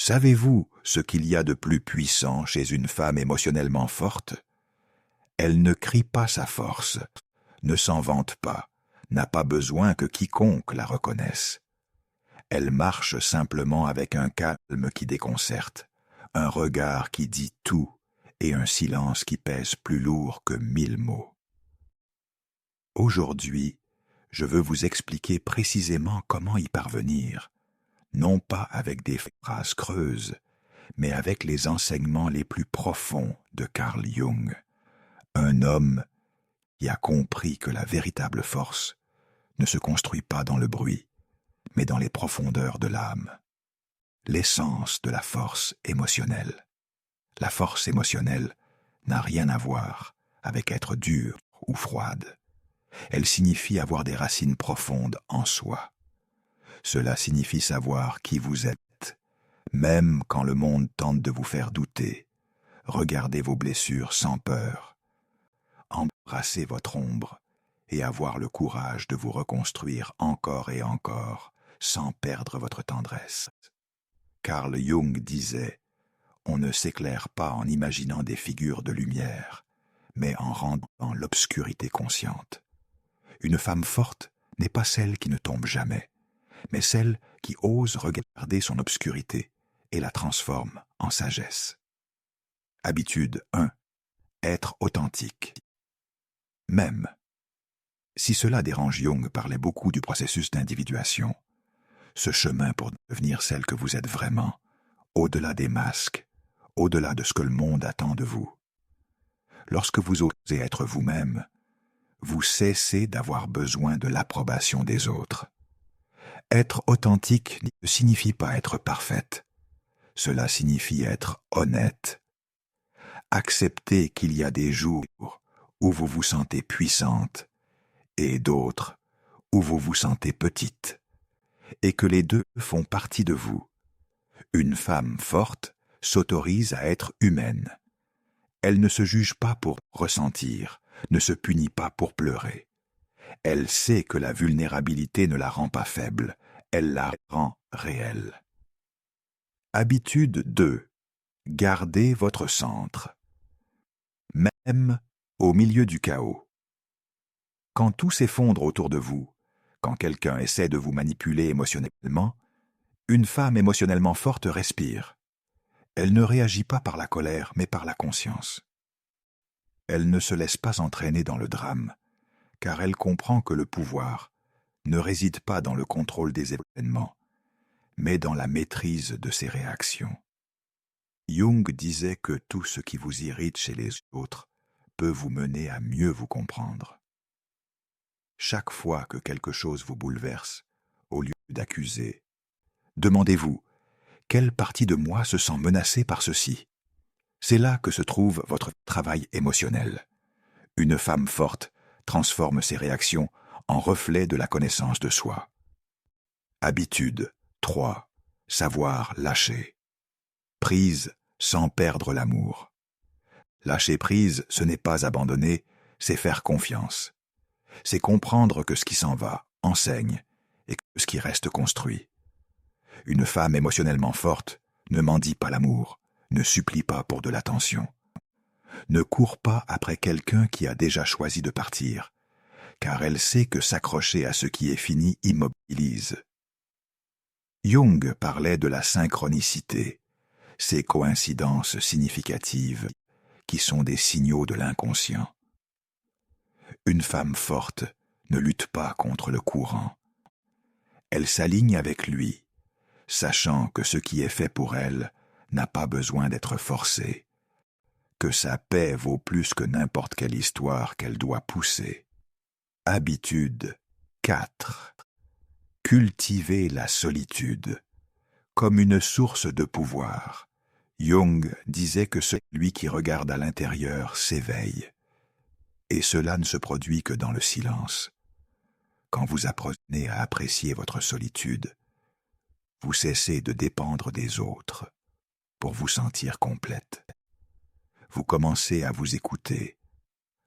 Savez-vous ce qu'il y a de plus puissant chez une femme émotionnellement forte? Elle ne crie pas sa force, ne s'en vante pas, n'a pas besoin que quiconque la reconnaisse. Elle marche simplement avec un calme qui déconcerte, un regard qui dit tout et un silence qui pèse plus lourd que 1000 mots. Aujourd'hui, je veux vous expliquer précisément comment y parvenir, non pas avec des phrases creuses, mais avec les enseignements les plus profonds de Carl Jung, un homme qui a compris que la véritable force ne se construit pas dans le bruit, mais dans les profondeurs de l'âme. L'essence de la force émotionnelle. La force émotionnelle n'a rien à voir avec être dure ou froide. Elle signifie avoir des racines profondes en soi. Cela signifie savoir qui vous êtes, même quand le monde tente de vous faire douter. Regardez vos blessures sans peur. Embrassez votre ombre et avoir le courage de vous reconstruire encore et encore sans perdre votre tendresse. Carl Jung disait « On ne s'éclaire pas en imaginant des figures de lumière, mais en rendant l'obscurité consciente. » Une femme forte n'est pas celle qui ne tombe jamais, mais celle qui ose regarder son obscurité et la transforme en sagesse. Habitude 1. Être authentique. Même si cela dérange Jung parlait beaucoup du processus d'individuation, ce chemin pour devenir celle que vous êtes vraiment, au-delà des masques, au-delà de ce que le monde attend de vous. Lorsque vous osez être vous-même, vous cessez d'avoir besoin de l'approbation des autres. Être authentique ne signifie pas être parfaite. Cela signifie être honnête. Accepter qu'il y a des jours où vous vous sentez puissante et d'autres où vous vous sentez petite, et que les deux font partie de vous. Une femme forte s'autorise à être humaine. Elle ne se juge pas pour ressentir, ne se punit pas pour pleurer. Elle sait que la vulnérabilité ne la rend pas faible, elle la rend réelle. Habitude 2. Gardez votre centre. Même au milieu du chaos. Quand tout s'effondre autour de vous, quand quelqu'un essaie de vous manipuler émotionnellement, une femme émotionnellement forte respire. Elle ne réagit pas par la colère, mais par la conscience. Elle ne se laisse pas entraîner dans le drame, car elle comprend que le pouvoir ne réside pas dans le contrôle des événements, mais dans la maîtrise de ses réactions. Jung disait que tout ce qui vous irrite chez les autres peut vous mener à mieux vous comprendre. Chaque fois que quelque chose vous bouleverse, au lieu d'accuser, demandez-vous, quelle partie de moi se sent menacée par ceci? C'est là que se trouve votre travail émotionnel. Une femme forte transforme ses réactions en reflet de la connaissance de soi. Habitude 3. Savoir lâcher. Prise sans perdre l'amour. Lâcher prise, ce n'est pas abandonner, c'est faire confiance. C'est comprendre que ce qui s'en va enseigne et que ce qui reste construit. Une femme émotionnellement forte ne mendie pas l'amour, ne supplie pas pour de l'attention. Ne court pas après quelqu'un qui a déjà choisi de partir, car elle sait que s'accrocher à ce qui est fini immobilise. Jung parlait de la synchronicité, ces coïncidences significatives qui sont des signaux de l'inconscient. Une femme forte ne lutte pas contre le courant. Elle s'aligne avec lui, sachant que ce qui est fait pour elle n'a pas besoin d'être forcé, que sa paix vaut plus que n'importe quelle histoire qu'elle doit pousser. Habitude 4. Cultiver la solitude comme une source de pouvoir. Jung disait que celui qui regarde à l'intérieur s'éveille. Et cela ne se produit que dans le silence. Quand vous apprenez à apprécier votre solitude, vous cessez de dépendre des autres pour vous sentir complète. Vous commencez à vous écouter,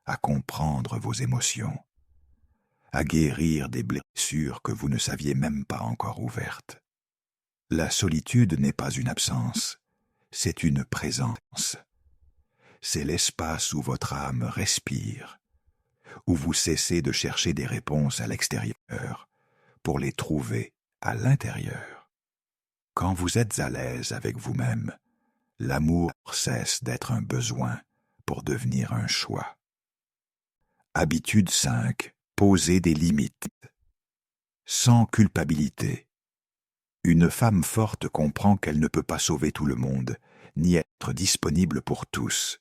à comprendre vos émotions, à guérir des blessures que vous ne saviez même pas encore ouvertes. La solitude n'est pas une absence, c'est une présence. C'est l'espace où votre âme respire, où vous cessez de chercher des réponses à l'extérieur pour les trouver à l'intérieur. Quand vous êtes à l'aise avec vous-même, l'amour cesse d'être un besoin pour devenir un choix. Habitude 5. Poser des limites. Sans culpabilité. Une femme forte comprend qu'elle ne peut pas sauver tout le monde, ni être disponible pour tous.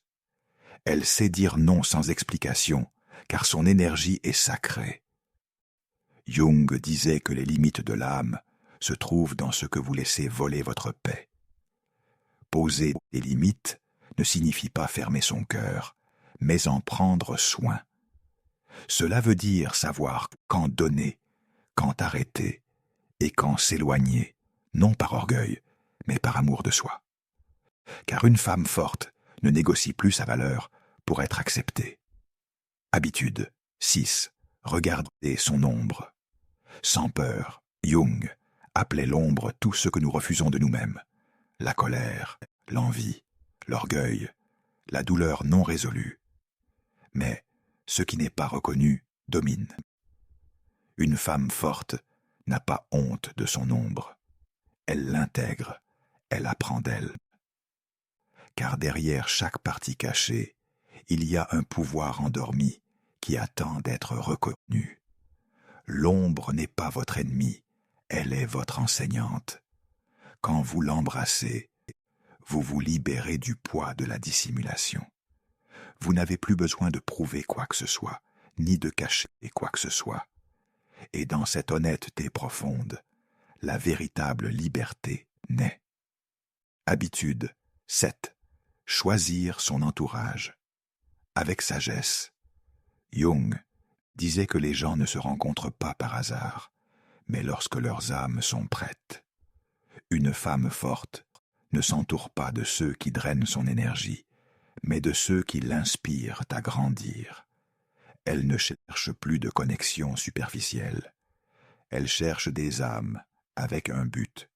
Elle sait dire non sans explication, car son énergie est sacrée. Jung disait que les limites de l'âme se trouvent dans ce que vous laissez voler votre paix. Poser des limites ne signifie pas fermer son cœur, mais en prendre soin. Cela veut dire savoir quand donner, quand arrêter et quand s'éloigner, non par orgueil, mais par amour de soi. Car une femme forte ne négocie plus sa valeur pour être acceptée. Habitude 6. Regarder son ombre. Sans peur, Jung appelait l'ombre tout ce que nous refusons de nous-mêmes. La colère, l'envie, l'orgueil, la douleur non résolue. Mais ce qui n'est pas reconnu domine. Une femme forte n'a pas honte de son ombre. Elle l'intègre, elle apprend d'elle. Car derrière chaque partie cachée, il y a un pouvoir endormi qui attend d'être reconnu. L'ombre n'est pas votre ennemie, elle est votre enseignante. Quand vous l'embrassez, vous vous libérez du poids de la dissimulation. Vous n'avez plus besoin de prouver quoi que ce soit, ni de cacher quoi que ce soit. Et dans cette honnêteté profonde, la véritable liberté naît. Habitude 7. Choisir son entourage. Avec sagesse. Jung disait que les gens ne se rencontrent pas par hasard, mais lorsque leurs âmes sont prêtes. Une femme forte ne s'entoure pas de ceux qui drainent son énergie, mais de ceux qui l'inspirent à grandir. Elle ne cherche plus de connexions superficielles. Elle cherche des âmes avec un but.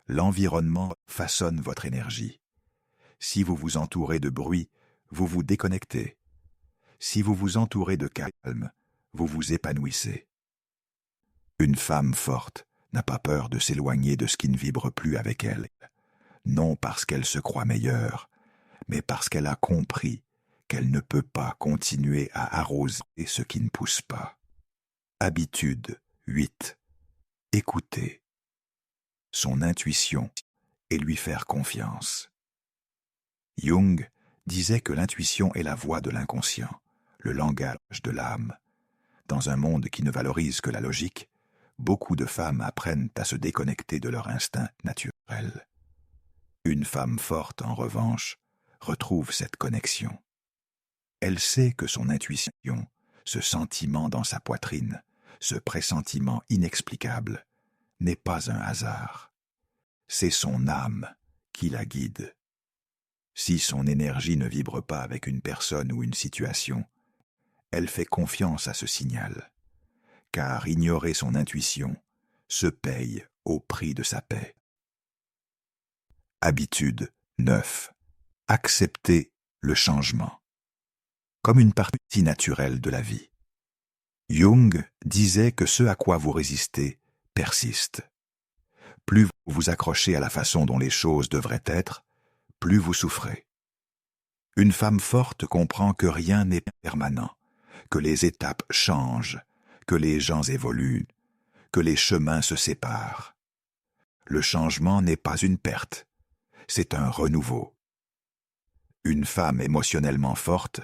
L'environnement façonne votre énergie. Si vous vous entourez de bruit, vous vous déconnectez. Si vous vous entourez de calme, vous vous épanouissez. Une femme forte n'a pas peur de s'éloigner de ce qui ne vibre plus avec elle, non parce qu'elle se croit meilleure, mais parce qu'elle a compris qu'elle ne peut pas continuer à arroser ce qui ne pousse pas. Habitude 8. Écouter son intuition et lui faire confiance. Jung disait que l'intuition est la voix de l'inconscient, le langage de l'âme. Dans un monde qui ne valorise que la logique, beaucoup de femmes apprennent à se déconnecter de leur instinct naturel. Une femme forte, en revanche, retrouve cette connexion. Elle sait que son intuition, ce sentiment dans sa poitrine, ce pressentiment inexplicable, n'est pas un hasard. C'est son âme qui la guide. Si son énergie ne vibre pas avec une personne ou une situation, elle fait confiance à ce signal, car ignorer son intuition se paye au prix de sa paix. Habitude 9. Accepter le changement, comme une partie naturelle de la vie. Jung disait que ce à quoi vous résistez persiste. Plus vous vous accrochez à la façon dont les choses devraient être, plus vous souffrez. Une femme forte comprend que rien n'est permanent, que les étapes changent, que les gens évoluent, que les chemins se séparent. Le changement n'est pas une perte, c'est un renouveau. Une femme émotionnellement forte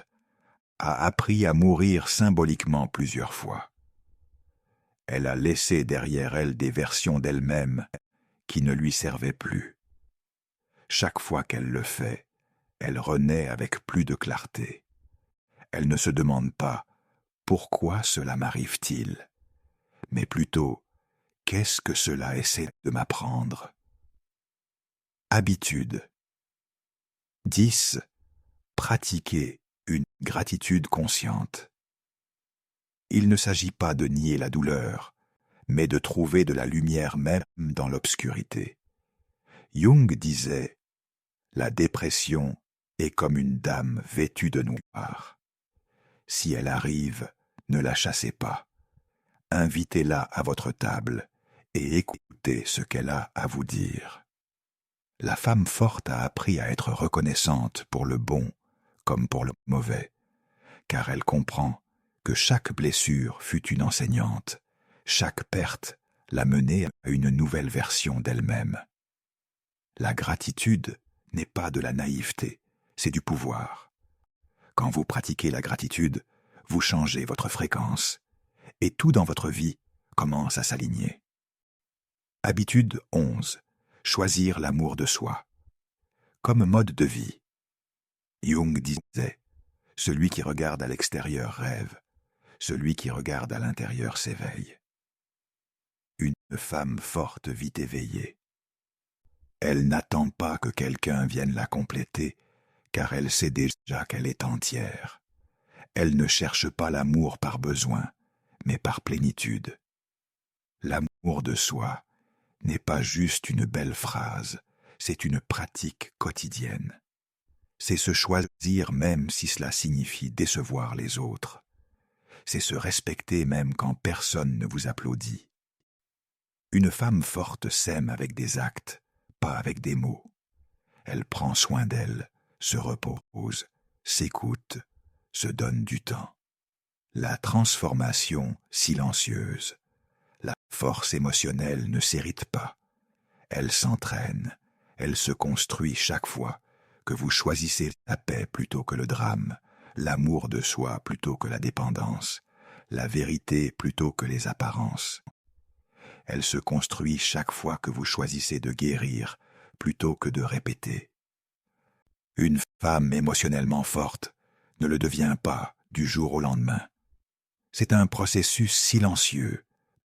a appris à mourir symboliquement plusieurs fois. Elle a laissé derrière elle des versions d'elle-même qui ne lui servaient plus. Chaque fois qu'elle le fait, elle renaît avec plus de clarté. Elle ne se demande pas « Pourquoi cela m'arrive-t-il ?» mais plutôt « Qu'est-ce que cela essaie de m'apprendre ?» Habitude 10. Pratiquer une gratitude consciente. Il ne s'agit pas de nier la douleur, mais de trouver de la lumière même dans l'obscurité. Jung disait « La dépression est comme une dame vêtue de noir. Si elle arrive, ne la chassez pas. Invitez-la à votre table et écoutez ce qu'elle a à vous dire. » La femme forte a appris à être reconnaissante pour le bon comme pour le mauvais, car elle comprend que chaque blessure fut une enseignante, chaque perte l'a menée à une nouvelle version d'elle-même. La gratitude n'est pas de la naïveté, c'est du pouvoir. Quand vous pratiquez la gratitude, vous changez votre fréquence, et tout dans votre vie commence à s'aligner. Habitude 11. Choisir l'amour de soi. Comme mode de vie. Jung disait « Celui qui regarde à l'extérieur rêve, celui qui regarde à l'intérieur s'éveille. » Une femme forte vit éveillée. Elle n'attend pas que quelqu'un vienne la compléter, car elle sait déjà qu'elle est entière. Elle ne cherche pas l'amour par besoin, mais par plénitude. L'amour de soi n'est pas juste une belle phrase, c'est une pratique quotidienne. C'est se choisir même si cela signifie décevoir les autres. C'est se respecter même quand personne ne vous applaudit. Une femme forte s'aime avec des actes, pas avec des mots. Elle prend soin d'elle, se repose, s'écoute, se donne du temps. La transformation silencieuse. La force émotionnelle ne s'hérite pas. Elle s'entraîne, elle se construit chaque fois que vous choisissez la paix plutôt que le drame, l'amour de soi plutôt que la dépendance, la vérité plutôt que les apparences. Elle se construit chaque fois que vous choisissez de guérir plutôt que de répéter. Une femme émotionnellement forte ne le devient pas du jour au lendemain. C'est un processus silencieux,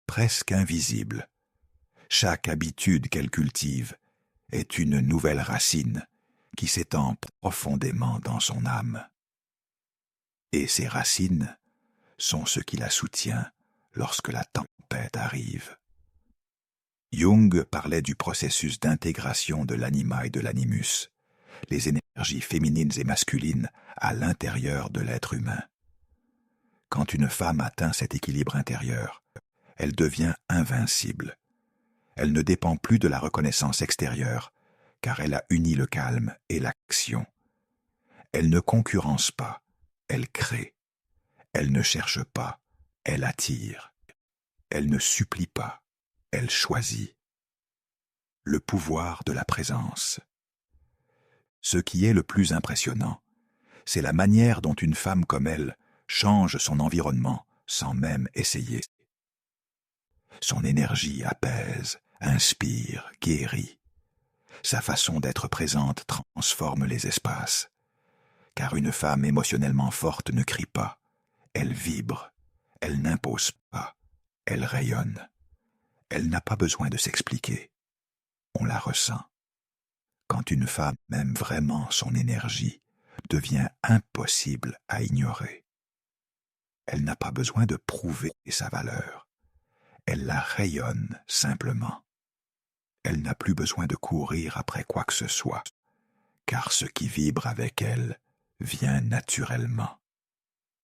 presque invisible. Chaque habitude qu'elle cultive est une nouvelle racine qui s'étend profondément dans son âme. Et ces racines sont ce qui la soutient lorsque la tempête arrive. Jung parlait du processus d'intégration de l'anima et de l'animus, les énergies féminines et masculines à l'intérieur de l'être humain. Quand une femme atteint cet équilibre intérieur, elle devient invincible. Elle ne dépend plus de la reconnaissance extérieure, car elle a uni le calme et l'action. Elle ne concurrence pas, elle crée. Elle ne cherche pas, elle attire. Elle ne supplie pas, elle choisit. Le pouvoir de la présence. Ce qui est le plus impressionnant, c'est la manière dont une femme comme elle change son environnement sans même essayer. Son énergie apaise, inspire, guérit. Sa façon d'être présente transforme les espaces. Car une femme émotionnellement forte ne crie pas, elle vibre, elle n'impose pas, elle rayonne. Elle n'a pas besoin de s'expliquer. On la ressent. Quand une femme aime vraiment son énergie, devient impossible à ignorer. Elle n'a pas besoin de prouver sa valeur. Elle la rayonne simplement. Elle n'a plus besoin de courir après quoi que ce soit, car ce qui vibre avec elle vient naturellement.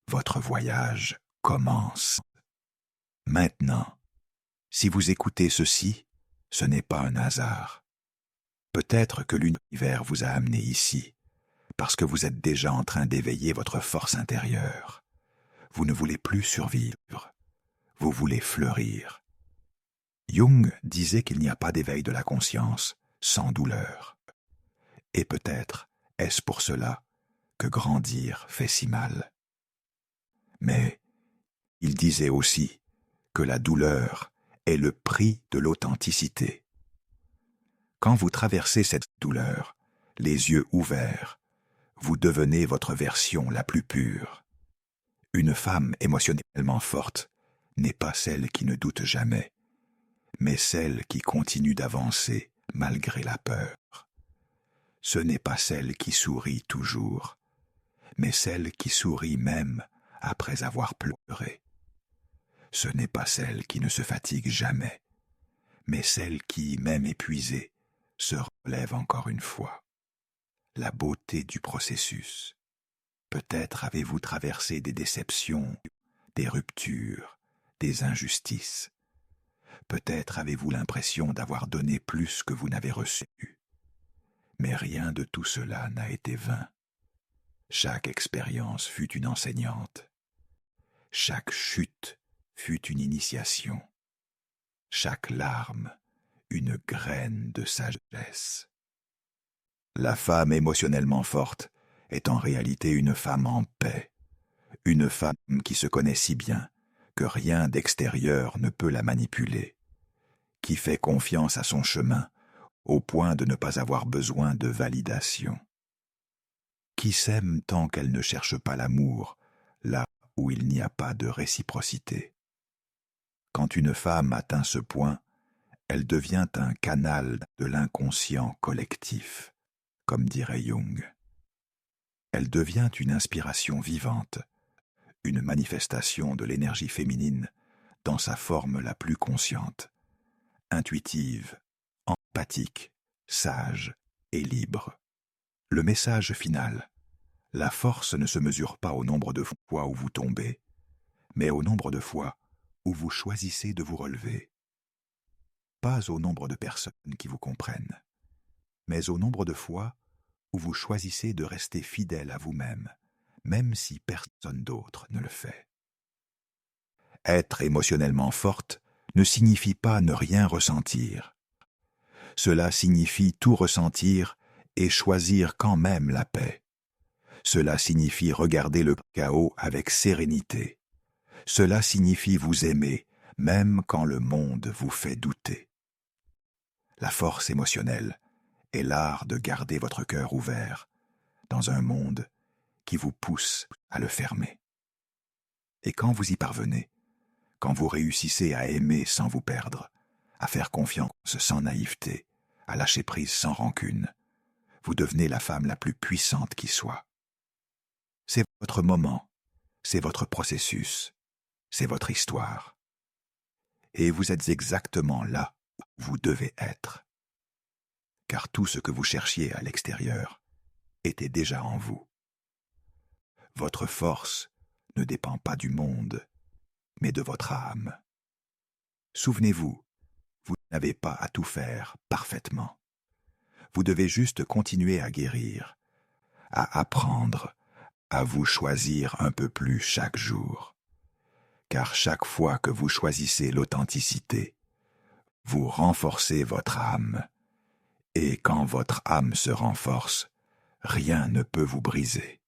Votre voyage commence. Maintenant, si vous écoutez ceci, ce n'est pas un hasard. Peut-être que l'univers vous a amené ici, parce que vous êtes déjà en train d'éveiller votre force intérieure. Vous ne voulez plus survivre, vous voulez fleurir. Jung disait qu'il n'y a pas d'éveil de la conscience sans douleur. Et peut-être est-ce pour cela que grandir fait si mal. Mais il disait aussi que la douleur est le prix de l'authenticité. Quand vous traversez cette douleur, les yeux ouverts, vous devenez votre version la plus pure. Une femme émotionnellement forte n'est pas celle qui ne doute jamais, mais celle qui continue d'avancer malgré la peur. Ce n'est pas celle qui sourit toujours, mais celle qui sourit même après avoir pleuré. Ce n'est pas celle qui ne se fatigue jamais, mais celle qui, même épuisée, se relève encore une fois. La beauté du processus. Peut-être avez-vous traversé des déceptions, des ruptures, des injustices. Peut-être avez-vous l'impression d'avoir donné plus que vous n'avez reçu. Mais rien de tout cela n'a été vain. Chaque expérience fut une enseignante. Chaque chute fut une initiation. Chaque larme, une graine de sagesse. La femme émotionnellement forte est en réalité une femme en paix, une femme qui se connaît si bien que rien d'extérieur ne peut la manipuler, qui fait confiance à son chemin au point de ne pas avoir besoin de validation, qui s'aime tant qu'elle ne cherche pas l'amour là où il n'y a pas de réciprocité. Quand une femme atteint ce point, elle devient un canal de l'inconscient collectif, comme dirait Jung. Elle devient une inspiration vivante, une manifestation de l'énergie féminine dans sa forme la plus consciente, intuitive, empathique, sage et libre. Le message final: la force ne se mesure pas au nombre de fois où vous tombez, mais au nombre de fois où vous choisissez de vous relever. Pas au nombre de personnes qui vous comprennent, mais au nombre de fois où vous choisissez de rester fidèle à vous-même, même si personne d'autre ne le fait. Être émotionnellement forte ne signifie pas ne rien ressentir. Cela signifie tout ressentir et choisir quand même la paix. Cela signifie regarder le chaos avec sérénité. Cela signifie vous aimer, même quand le monde vous fait douter. La force émotionnelle est l'art de garder votre cœur ouvert dans un monde qui vous pousse à le fermer. Et quand vous y parvenez, quand vous réussissez à aimer sans vous perdre, à faire confiance sans naïveté, à lâcher prise sans rancune, vous devenez la femme la plus puissante qui soit. C'est votre moment, c'est votre processus, c'est votre histoire. Et vous êtes exactement là où vous devez être. Car tout ce que vous cherchiez à l'extérieur était déjà en vous. Votre force ne dépend pas du monde, mais de votre âme. Souvenez-vous, vous n'avez pas à tout faire parfaitement. Vous devez juste continuer à guérir, à apprendre, à vous choisir un peu plus chaque jour. Car chaque fois que vous choisissez l'authenticité, vous renforcez votre âme. Et quand votre âme se renforce, rien ne peut vous briser.